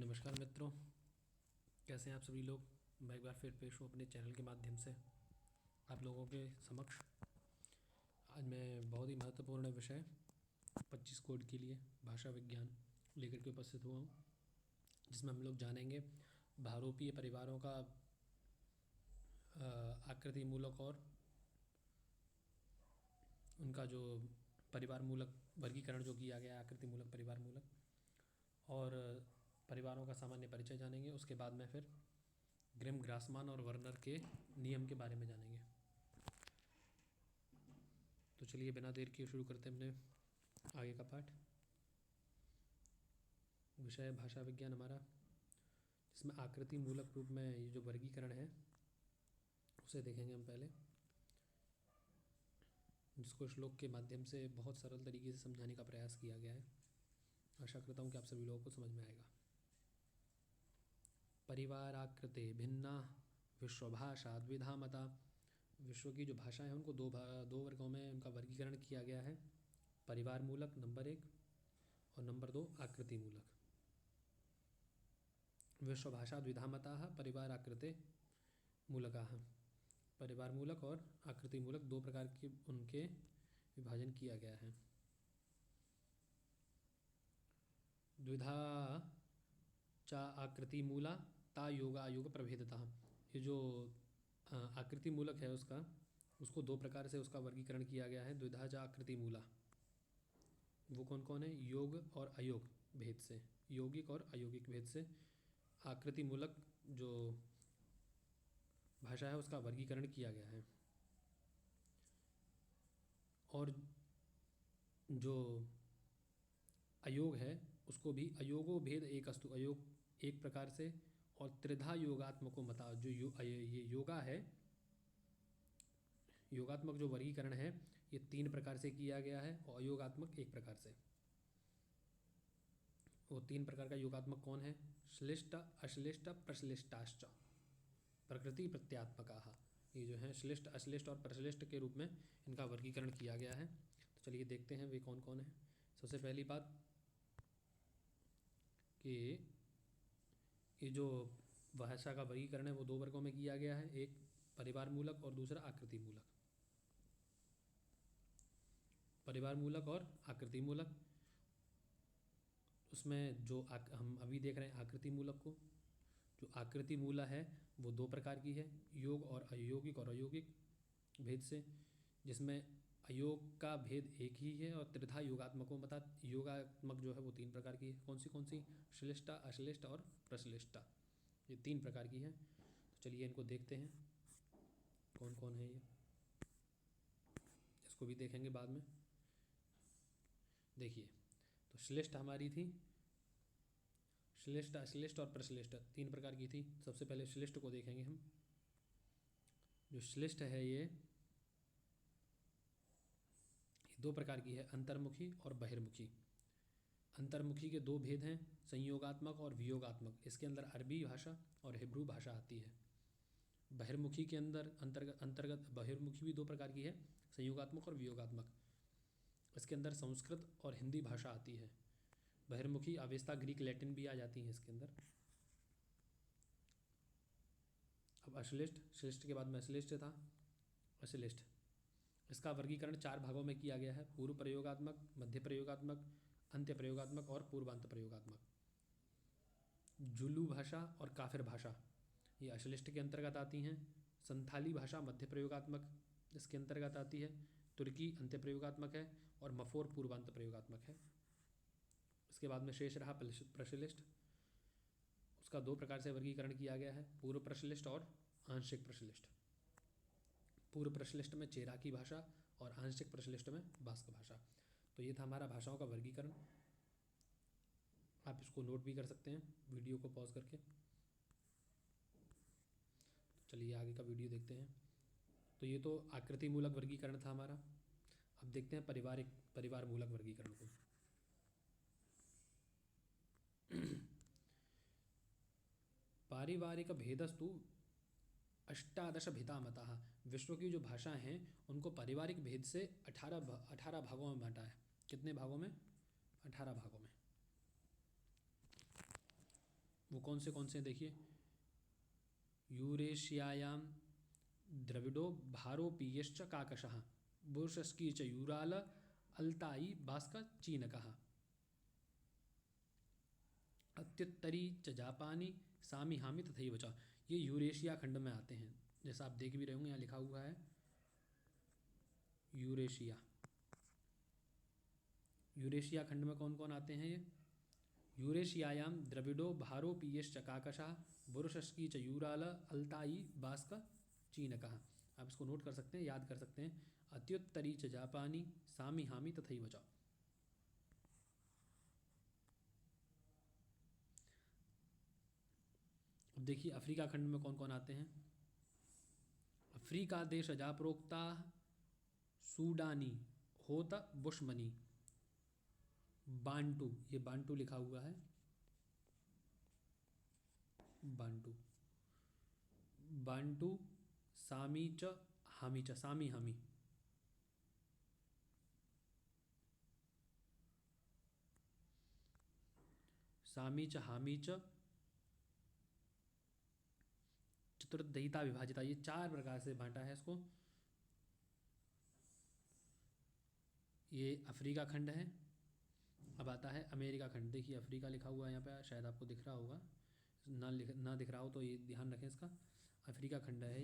नमस्कार मित्रों, कैसे हैं आप सभी लोग। मैं एक बार फिर पेश हूँ अपने चैनल के माध्यम से आप लोगों के समक्ष। आज मैं बहुत ही महत्वपूर्ण विषय 25 कोड के लिए भाषा विज्ञान लेकर के उपस्थित हुआ हूँ, जिसमें हम लोग जानेंगे बहुरूपीय परिवारों का आकृति मूलक और उनका जो परिवार मूलक वर्गीकरण जो किया गया है, आकृति मूलक परिवार मूलक, और परिवारों का सामान्य परिचय जानेंगे। उसके बाद में फिर ग्रिम, ग्रासमान और वर्नर के नियम के बारे में जानेंगे। तो चलिए बिना देर किए शुरू करते हैं अपने आगे का पाठ। विषय भाषा विज्ञान हमारा, जिसमें आकृति मूलक रूप में ये जो वर्गीकरण है उसे देखेंगे हम पहले, जिसको श्लोक के माध्यम से बहुत सरल तरीके से समझाने का प्रयास किया गया है। आशा करता हूँ कि आप सभी लोगों को समझ में आएगा। परिवाराकृते भिन्ना विश्वभाषा द्विधा मता। विश्व की जो भाषा है उनको दो वर्गों में उनका वर्गीकरण किया गया है। परिवार मूलक नंबर 1 और नंबर 2 आकृति मूलक। विश्वभाषा द्विधा मता परिवार आकृते मूलका। परिवार मूलक और आकृति मूलक दो प्रकार के उनके विभाजन किया गया है। द्विधा चा आकृति मूला ता योगा योग प्रभेदता। ये जो आकृति मूलक है उसको दो प्रकार से उसका वर्गीकरण किया गया है। द्विधा चा आकृति मूला वो कौन कौन है? योग और अयोग भेद से, यौगिक और अयौगिक भेद से आकृति मूलक जो भाषा है उसका वर्गीकरण किया गया है। और जो अयोग है उसको भी अयोगो भेद एक अस्तु, अयोग एक प्रकार से, और त्रिधा योगात्मको मता। जो ये योगा है, योगात्मक जो वर्गीकरण है ये 3 प्रकार से किया गया है और अयोगात्मक 1 प्रकार से। वो 3 प्रकार का योगात्मक कौन है? श्लिष्ट, अश्लिष्ट, प्रश्लिष्टाश्च, प्रकृति प्रत्यात्मका। ये जो है श्लिष्ट, अश्लिष्ट और प्रश्लिष्ट के रूप में इनका वर्गीकरण किया गया है। तो चलिए देखते हैं वे कौन कौन है। सबसे पहली बात कि ये जो भाषा का वर्गीकरण है वो 2 वर्गों में किया गया है, एक परिवार मूलक और दूसरा आकृति मूलक। परिवार मूलक और आकृति मूलक, उसमें जो हम अभी देख रहे हैं आकृति मूलक को, जो आकृति मूला है वो 2 प्रकार की है, योग और अयौगिक और अयौगिक भेद से, जिसमें अयोग का भेद एक ही है और त्रिधा योगात्मकों बता। योगात्मक जो है वो 3 प्रकार की है। कौन सी? श्लिष्टा, अश्लिष्ट और प्रश्लिष्टा, ये 3 प्रकार की है। तो चलिए इनको देखते हैं कौन कौन है ये, इसको भी देखेंगे बाद में। देखिए, तो श्लिष्ट हमारी थी, श्लिष्ट, अश्लिष्ट और प्रश्लिष्ट 3 प्रकार की थी। सबसे पहले श्लिष्ट को देखेंगे हम। जो श्लिष्ट है ये 2 प्रकार की है, अंतर्मुखी और बहिर्मुखी। अंतर्मुखी के 2 भेद हैं, संयोगात्मक और वियोगात्मक। इसके अंदर अरबी भाषा और हिब्रू भाषा आती है। बहिर्मुखी के अंतर्गत बहिर्मुखी भी 2 प्रकार की है, संयोगात्मक और वियोगात्मक। इसके अंदर संस्कृत और हिंदी भाषा आती है। बहिर्मुखी अवेस्ता, ग्रीक, लैटिन भी आ जाती हैं इसके अंदर। अब अश्लिष्ट, श्लिष्ट के बाद में अश्लिष्ट था, अश्लिष्ट। इसका वर्गीकरण 4 भागों में किया गया है, पूर्व प्रयोगात्मक, मध्य प्रयोगात्मक, अंत्य प्रयोगात्मक और पूर्वांत प्रयोगात्मक। जुलू भाषा और काफिर भाषा ये अश्लिष्ट के अंतर्गत आती हैं। संथाली भाषा मध्य प्रयोगात्मक इसके अंतर्गत आती है। तुर्की अंत्य प्रयोगात्मक है और मफोर पूर्वांत प्रयोगात्मक है। इसके बाद में शेष रहा प्रश्लिष्ट। उसका 2 प्रकार से वर्गीकरण किया गया है, पूर्व प्रश्लिष्ट और आंशिक प्रश्लिष्ट। पूर्व प्रश्लिष्ट में चेराकी भाषा और आंशिक प्रश्लिष्ट में बास्क भाषा। तो ये था हमारा भाषाओं का वर्गीकरण। आप इसको नोट भी कर सकते हैं वीडियो को पॉज करके। चलिए आगे का वीडियो देखते हैं। तो ये तो आकृति मूलक वर्गीकरण था हमारा। अब देखते हैं परिवार मूलक वर्गीकरण को। पारिवारिक भेदस्तु 18 भितामता। विश्व की जो भाषा हैं उनको पारिवारिक भेद से 18 भागों में बांटा है। कितने भागों में? 18 भागों में। वो कौन से हैं देखिए, यूरेशियायाम द्रविडो भारोपीयश्च काकशः बुर्शस्की च यूराल अल्ताई बास्का चीनकः अत्युत्तरी च जापानी सामी हामी तथैव च। ये यूरेशिया खंड में आते हैं, जैसा आप देख भी रहे होंगे यहाँ लिखा हुआ है यूरेशिया। यूरेशिया खंड में कौन कौन आते हैं ये, यूरेशियायाम द्रविडो भारोपीयश्च काकशः बुर्शस्की च यूराल अल्ताई बास्का चीनकः। आप इसको नोट कर सकते हैं, याद कर सकते हैं। अत्युत्तरी च जापानी सामी हामी तथैव च। अब देखिए अफ्रीका खंड में कौन कौन आते हैं। अफ्रीका देश अजाप्रोक्ता सूडानी होता बुशमनी बांटू, ये बांटू लिखा हुआ है, बांटू बांटू सामी च हामी च सामी हामी सामी च हामी च चतुर्दयिता विभाजिता। ये 4 प्रकार से बांटा है इसको। ये अफ्रीका खंड है। अब आता है अमेरिका खंड। देखिए अफ्रीका लिखा हुआ है यहाँ पे, शायद आपको दिख रहा होगा, ना दिख रहा हो तो ये ध्यान रखें इसका। अफ्रीका खंड है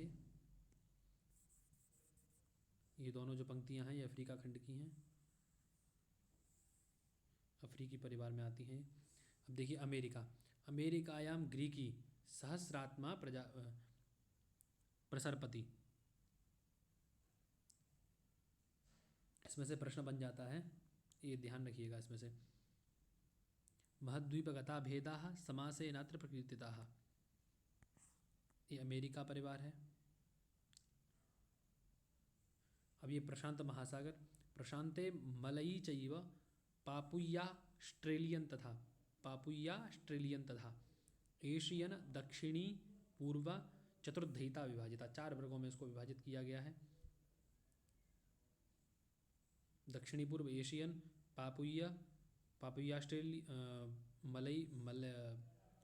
ये दोनों जो पंक्तियाँ हैं ये अफ्रीका खंड की हैं, अफ्रीकी परिवार में आती हैं। अब देखिए अमेरिका, अमेरिकायाम ग्रीकी सहस्रात्मा प्रसरपति। इसमें से प्रश्न बन जाता है, ये ध्यान रखिएगा इसमें से। महद्वीपगता भेदाः समासे नात्र प्रकीर्तिताः। ये अमेरिका परिवार है। अब ये प्रशांत महासागर, प्रशांते मलयी चैव पापुया ऑस्ट्रेलियन तथा एशियन दक्षिणी पूर्व चतुर्धयिता विभाजिता। 4 वर्गों में इसको विभाजित किया गया है। दक्षिणी पूर्व एशियन, पापुया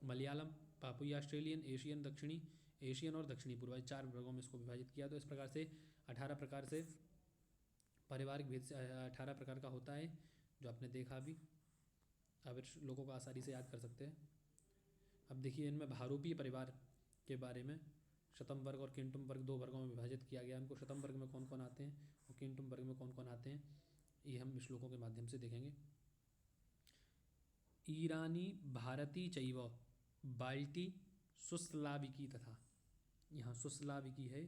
मलयालम, पापुया ऑस्ट्रेलियन, एशियन दक्षिणी, एशियन और दक्षिणी पूर्व, 4 वर्गों में इसको विभाजित किया। तो इस प्रकार से 18 प्रकार से पारिवारिक भेद से 18 प्रकार का होता है, जो आपने देखा अभी। अब लोगों को आसानी से याद कर सकते हैं। अब देखिए इनमें भारोपीय परिवार के बारे में शतम वर्ग और किंटुम वर्ग 2 वर्गों में विभाजित किया गया। इनको शतम वर्ग में कौन कौन आते हैं और किंटुम वर्ग में कौन कौन आते हैं, ये हम श्लोकों के माध्यम से देखेंगे। ईरानी भारती चैव बाल्टी सुस्लाविकी तथा, यहाँ सुस्लाविकी है,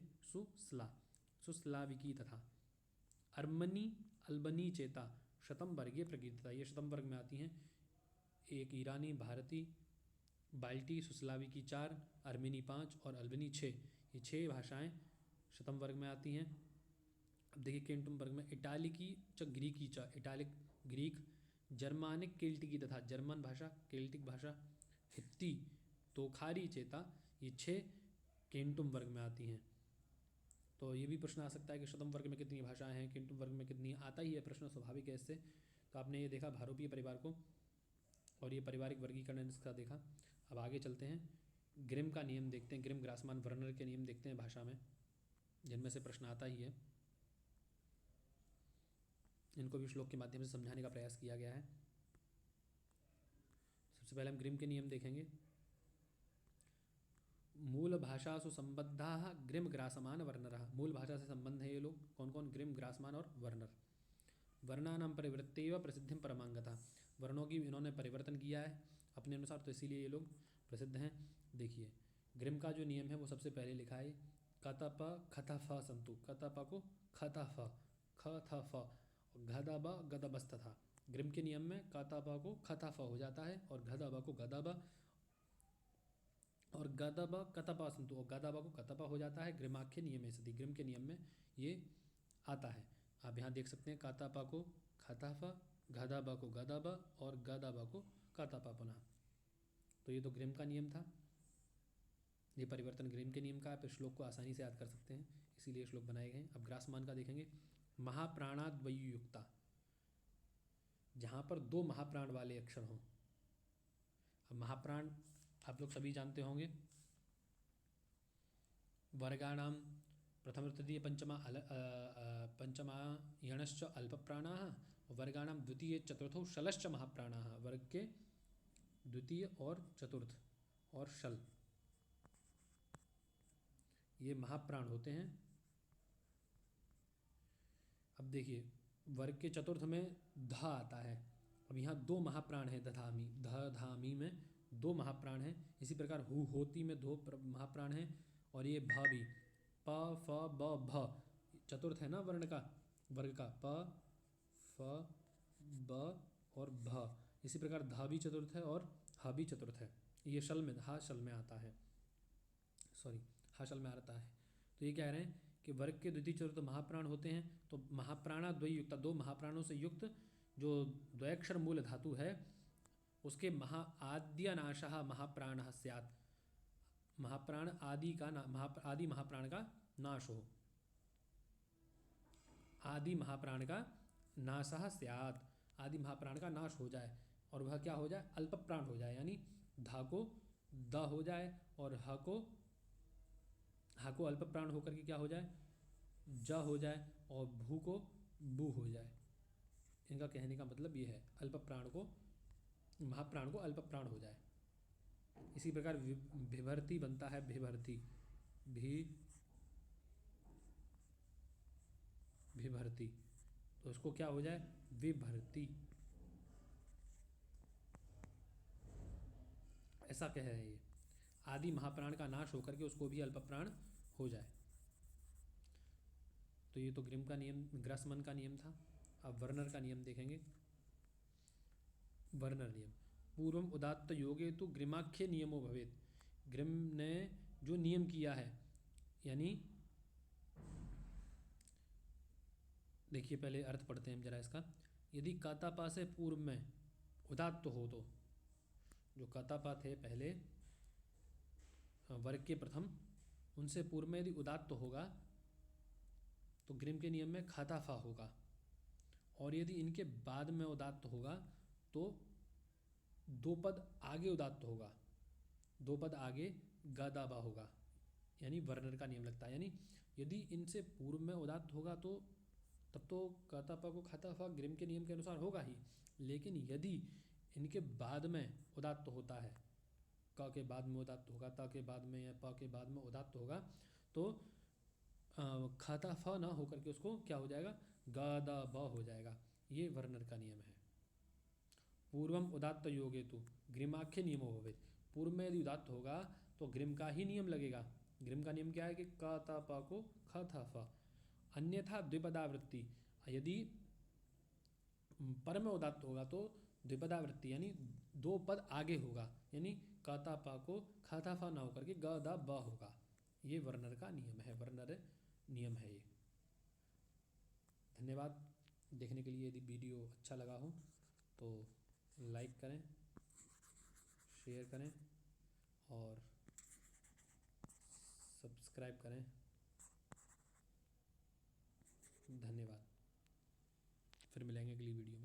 सुस्लाविकी तथा अर्मनी अल्बनी चेता शतम वर्गीय प्रकीर्तिता। ये शतम वर्ग में आती हैं। एक ईरानी, भारती, बाल्टी, सुस्लाविकी 4, अर्मेनी 5 और अल्बनी 6, ये 6 भाषाएं शतम वर्ग में आती हैं। अब देखिए केंटुम वर्ग में इटालिकी च ग्रीकी च, इटालिक ग्रीक, जर्मानिक केल्टिकी तथा जर्मन भाषा, केल्टिक भाषा, हित्ती तोखारी चेता, ये 6 केंटुम वर्ग में आती हैं। तो ये भी प्रश्न आ सकता है कि शतम वर्ग में कितनी भाषाएं हैं, किंटुम वर्ग में कितनी, आता ही है प्रश्न, स्वाभाविक है इससे। तो आपने ये देखा भारोपीय परिवार को और ये पारिवारिक वर्गीकरण इसका देखा। अब आगे चलते हैं, ग्रिम का नियम देखते हैं। ग्रिम ग्रासमान वर्नर के नियम देखते हैं भाषा में, जिनमें से प्रश्न आता ही है। इनको भी श्लोक के माध्यम से समझाने का प्रयास किया गया है। सबसे पहले हम ग्रिम के नियम देखेंगे। मूल भाषासु संबद्धाः ग्रिम ग्रासमान वर्नरः। मूल भाषा से संबंध है ये लोग, कौन कौन, ग्रिम, ग्रासमान और वर्नर। वर्णानां परिवृत्तेव प्रसिद्धिं परमांगता। वर्णों की इन्होंने परिवर्तन किया है अपने अनुसार, तो इसीलिए ये लोग प्रसिद्ध हैं। देखिए ग्रिम का जो नियम है वो सबसे पहले लिखा है, कतप खतफ संतु। कतप को खतफ, खथफ, गदब गदबस्तथा। ग्रिम के नियम में कतप को खतफ हो जाता है और गदब को गदब और गदब कतपा संतु और गदब को कतपा हो जाता है। ग्रिमाख्य नियम सदी, ग्रिम के नियम में ये आता है। आप यहाँ देख सकते हैं कतपा को खतफ, गदब को गदब और गदब को कतपा पुनः। तो ये तो ग्रिम का नियम था, ये परिवर्तन ग्रिम के नियम का। आप इस श्लोक को आसानी से याद कर सकते हैं, इसीलिए श्लोक बनाए गए हैं। अब ग्रासमान का देखेंगे। महाप्राणाद्वयुयुक्ता, जहाँ पर 2 महाप्राण वाले अक्षर हों। अब महाप्राण आप लोग सभी जानते होंगे। वर्गाणां प्रथम तृतीय पंचमा यणश्च अल्पप्राणाः, वर्गाणां द्वितीय चतुर्थौ शलश्च महाप्राणाः। वर्ग के द्वितीय और चतुर्थ और शल ये महाप्राण होते हैं। अब देखिए वर्ग के चतुर्थ में ध आता है। अब यहाँ दो महाप्राण हैं, दधामी ध धामी में दो महाप्राण हैं। इसी प्रकार हु होती में दो महाप्राण हैं। और ये भ भी प फ ब भ चतुर्थ है ना वर्ण का, वर्ग का प फ ब और भ। इसी प्रकार धा भी चतुर्थ है और ह भी चतुर्थ है। ये शल में हा शल में आता है, सॉरी हा शल में आता है। तो ये कह रहे हैं कि वर्ग के द्वितीय चतुर्थ महाप्राण होते हैं। तो महाप्राणा द्वयुक्त, दो महाप्राणों से युक्त जो द्वयक्षर मूल धातु है उसके महा आद्यनाशः महाप्राणः स्यात्। महाप्राण आदि का आदि महाप्राण का नाश हो, आदि महाप्राण का नाशः स्यात्, आदि महाप्राण का नाश हो जाए और वह क्या हो जाए, अल्पप्राण हो जाए। यानी धा को द हो जाए और ह को अल्पप्राण होकर के क्या हो जाए, ज हो जाए और भू को बू हो जाए। इनका कहने का मतलब ये है अल्पप्राण को, महाप्राण को अल्पप्राण हो जाए। इसी प्रकार विभर्ती बनता है, विभर्ती विभर्ती, तो उसको क्या हो जाए, विभर्ती। ऐसा कह रहे हैं ये, आदि महाप्राण का नाश होकर के उसको भी अल्पप्राण हो जाए। तो ये तो ग्रिम का नियम, ग्रासमन का नियम था। अब वर्नर का नियम देखेंगे। वर्नर नियम, पूर्वम उदात्त योगे तो ग्रिमाख्य नियमो भवेत। ग्रिम ने जो नियम किया है, यानी देखिए पहले अर्थ पढ़ते हैं जरा इसका। यदि कातापा से पूर्व में उदात्त हो तो, जो कातापा थे पहले वर्ग के प्रथम, उनसे पूर्व में यदि उदात्त होगा तो ग्रिम के नियम में खाताफा होगा। और यदि इनके बाद में उदात्त होगा तो दो पद आगे उदात्त होगा, दो पद आगे गादाबा होगा, यानी वर्नर का नियम लगता है। यानी यदि इनसे पूर्व में उदात्त होगा तो तब तो कातापा को खाताफा ग्रिम के नियम के अनुसार होगा ही। लेकिन यदि इनके बाद में उदात्त होता है, क के बाद में उदात्त होगा, त के बाद में या प के बाद में उदात्त होगा, तो खाताफा ना होकर के उसको क्या हो जाएगा, गादाबा हो जाएगा। ये वर्नर का नियम है। पूर्वम उदात्त योगे तो ग्रिमाख्य नियमो भवेत्। पूर्व में यदि उदात्त होगा तो ग्रिम का ही नियम लगेगा। ग्रिम का नियम क्या है कि कातापा को खाताफा, अन्यथा द्विपदावृत्ति। यदि पर में उदात्त होगा तो द्विपदावृत्ति, यानी दो पद आगे होगा, यानी कातापा को खाताफा ना होकर के गादाबा होगा। ये वर्नर का नियम है, वर्नर नियम है ये। धन्यवाद देखने के लिए। यदि वीडियो अच्छा लगा हो तो लाइक करें, शेयर करें और सब्सक्राइब करें। धन्यवाद। फिर मिलेंगे अगली वीडियो में।